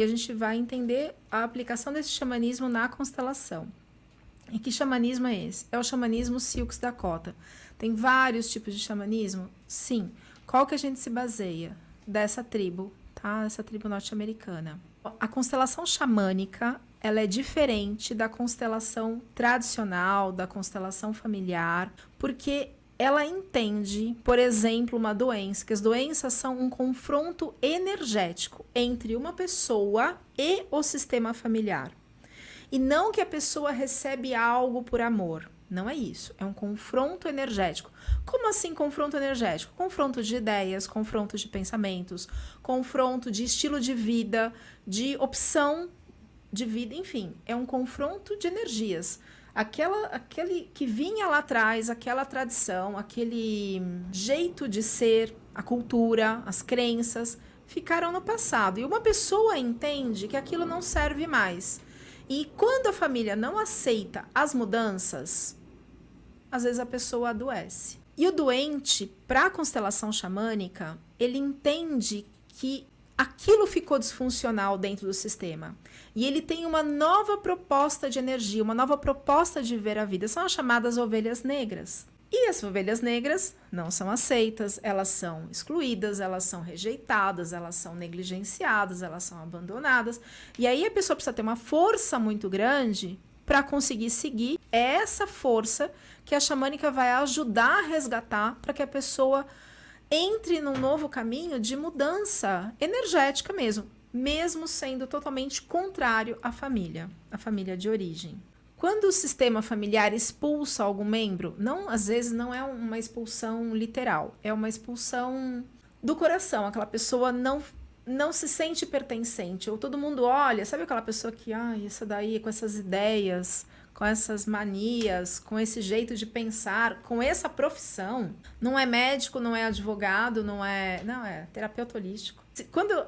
E a gente vai entender a aplicação desse xamanismo na constelação. E que xamanismo é esse? É o xamanismo Silks Dakota. Tem vários tipos de xamanismo? Sim. Qual que a gente se baseia? Dessa tribo, tá? Essa tribo norte-americana. A constelação xamânica, ela é diferente da constelação tradicional, da constelação familiar, porque ela entende, por exemplo, uma doença, que as doenças são um confronto energético entre uma pessoa e o sistema familiar. E não que a pessoa recebe algo por amor. Não é isso. É um confronto energético. Como assim confronto energético? Confronto de ideias, confronto de pensamentos, confronto de estilo de vida, de opção de vida, enfim. É um confronto de energias. Aquele que vinha lá atrás, aquela tradição, aquele jeito de ser, a cultura, as crenças, ficaram no passado. E uma pessoa entende que aquilo não serve mais. E quando a família não aceita as mudanças, às vezes a pessoa adoece. E o doente, para a constelação xamânica, ele entende que aquilo ficou disfuncional dentro do sistema. E ele tem uma nova proposta de energia, uma nova proposta de ver a vida. São as chamadas ovelhas negras. E as ovelhas negras não são aceitas, elas são excluídas, elas são rejeitadas, elas são negligenciadas, elas são abandonadas. E aí a pessoa precisa ter uma força muito grande para conseguir seguir. É essa força que a xamânica vai ajudar a resgatar para que a pessoa entre num novo caminho de mudança energética mesmo sendo totalmente contrário à família de origem. Quando o sistema familiar expulsa algum membro, às vezes não é uma expulsão literal, é uma expulsão do coração. Aquela pessoa não se sente pertencente, ou todo mundo olha, sabe aquela pessoa que, essa daí, com essas ideias, com essas manias, com esse jeito de pensar, com essa profissão, não é médico, não é advogado, não é terapeuta holístico. Quando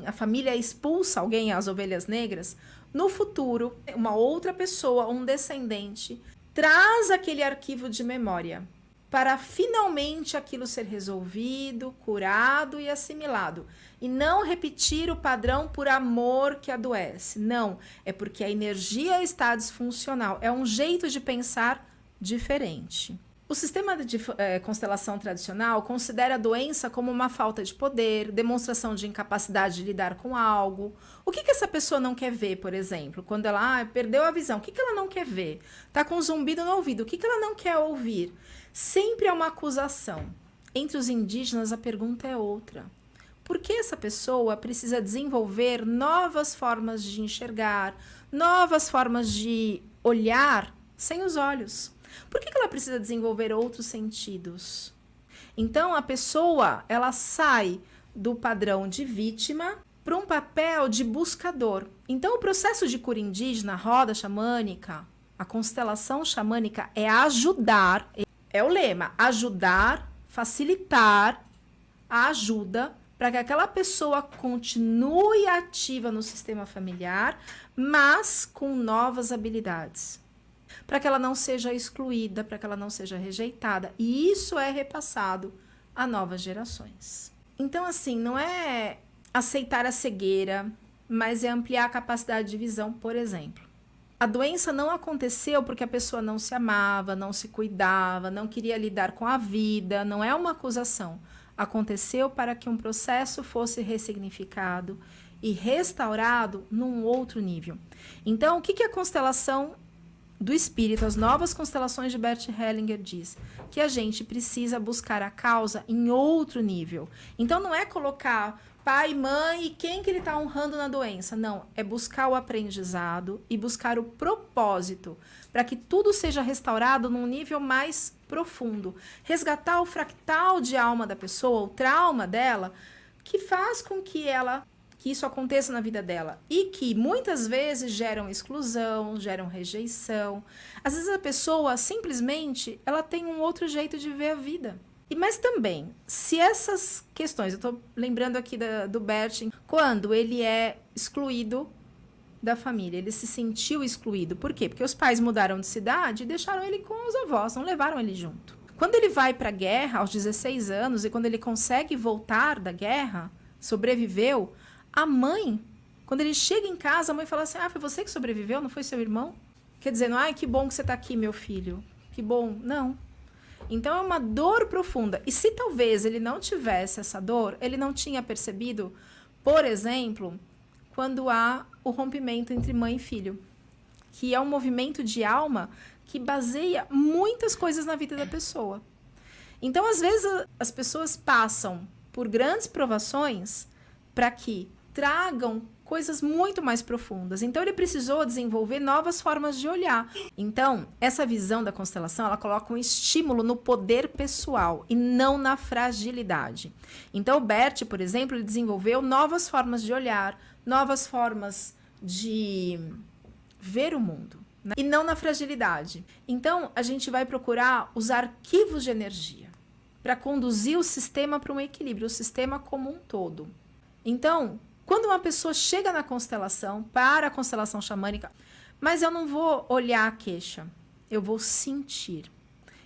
a família expulsa alguém, as ovelhas negras, no futuro, uma outra pessoa, um descendente, traz aquele arquivo de memória para finalmente aquilo ser resolvido, curado e assimilado. E não repetir o padrão por amor que adoece. Não, é porque a energia está disfuncional. É um jeito de pensar diferente. O sistema de constelação tradicional considera a doença como uma falta de poder, demonstração de incapacidade de lidar com algo. O que essa pessoa não quer ver, por exemplo? Quando ela perdeu a visão, o que ela não quer ver? Está com um zumbido no ouvido, o que ela não quer ouvir? Sempre é uma acusação. Entre os indígenas, a pergunta é outra. Por que essa pessoa precisa desenvolver novas formas de enxergar, novas formas de olhar sem os olhos? Por que ela precisa desenvolver outros sentidos? Então, a pessoa, ela sai do padrão de vítima para um papel de buscador. Então, o processo de cura indígena, a roda xamânica, a constelação xamânica é ajudar, é o lema, ajudar, facilitar a ajuda para que aquela pessoa continue ativa no sistema familiar, mas com novas habilidades. Para que ela não seja excluída, para que ela não seja rejeitada. E isso é repassado a novas gerações. Então, assim, não é aceitar a cegueira, mas é ampliar a capacidade de visão, por exemplo. A doença não aconteceu porque a pessoa não se amava, não se cuidava, não queria lidar com a vida, não é uma acusação. Aconteceu para que um processo fosse ressignificado e restaurado num outro nível. Então, o que a constelação do espírito, as novas constelações de Bert Hellinger diz? Que a gente precisa buscar a causa em outro nível. Então, não é colocar pai, mãe e quem que ele está honrando na doença. Não, é buscar o aprendizado e buscar o propósito para que tudo seja restaurado num nível mais profundo. Resgatar o fractal de alma da pessoa, o trauma dela, que faz com que isso aconteça na vida dela e que muitas vezes geram exclusão, geram rejeição. Às vezes a pessoa simplesmente ela tem um outro jeito de ver a vida. Mas também, se essas questões, eu estou lembrando aqui do Bert, quando ele é excluído da família, ele se sentiu excluído. Por quê? Porque os pais mudaram de cidade e deixaram ele com os avós, não levaram ele junto. Quando ele vai para a guerra aos 16 anos e quando ele consegue voltar da guerra, sobreviveu, a mãe Quando ele chega em casa, a mãe fala assim, foi você que sobreviveu, não foi seu irmão? Quer dizer, ai, que bom que você está aqui, meu filho. Que bom. Não. Então, é uma dor profunda. E se talvez ele não tivesse essa dor, ele não tinha percebido, por exemplo, quando há o rompimento entre mãe e filho, que é um movimento de alma que baseia muitas coisas na vida da pessoa. Então, às vezes, as pessoas passam por grandes provações para que tragam coisas muito mais profundas. Então, ele precisou desenvolver novas formas de olhar. Então, essa visão da constelação, ela coloca um estímulo no poder pessoal e não na fragilidade. Então, o Bert, por exemplo, ele desenvolveu novas formas de olhar, novas formas de ver o mundo, né? E não na fragilidade. Então, a gente vai procurar os arquivos de energia para conduzir o sistema para um equilíbrio, o sistema como um todo. Então, quando uma pessoa chega na constelação, para a constelação xamânica, mas eu não vou olhar a queixa, eu vou sentir.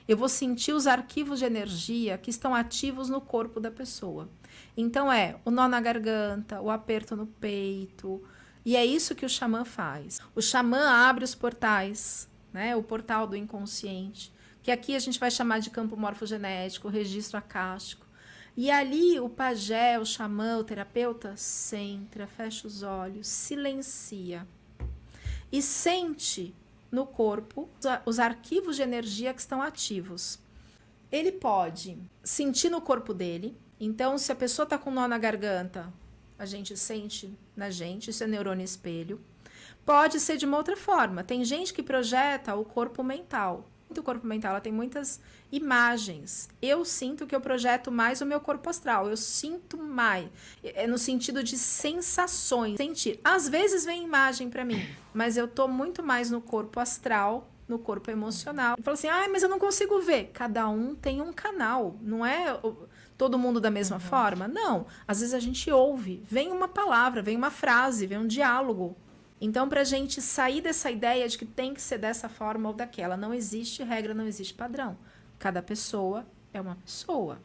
Eu vou sentir os arquivos de energia que estão ativos no corpo da pessoa. Então, o nó na garganta, o aperto no peito. E é isso que o xamã faz. O xamã abre os portais, né? O portal do inconsciente, que aqui a gente vai chamar de campo morfogenético, registro acástico. E ali o pajé, o xamã, o terapeuta, centra, fecha os olhos, silencia e sente no corpo os arquivos de energia que estão ativos. Ele pode sentir no corpo dele. Então, se a pessoa está com nó na garganta, a gente sente na gente, isso é neurônio espelho. Pode ser de uma outra forma. Tem gente que projeta o corpo mental. O corpo mental, ela tem muitas imagens. Eu sinto que eu projeto mais o meu corpo astral. Eu sinto mais. É no sentido de sensações. Sentir. Às vezes vem imagem para mim, mas eu tô muito mais no corpo astral, no corpo emocional. Eu falo assim, mas eu não consigo ver. Cada um tem um canal. Não é todo mundo da mesma forma? Não. Às vezes a gente ouve. Vem uma palavra, vem uma frase, vem um diálogo. Então, para a gente sair dessa ideia de que tem que ser dessa forma ou daquela, não existe regra, não existe padrão. Cada pessoa é uma pessoa.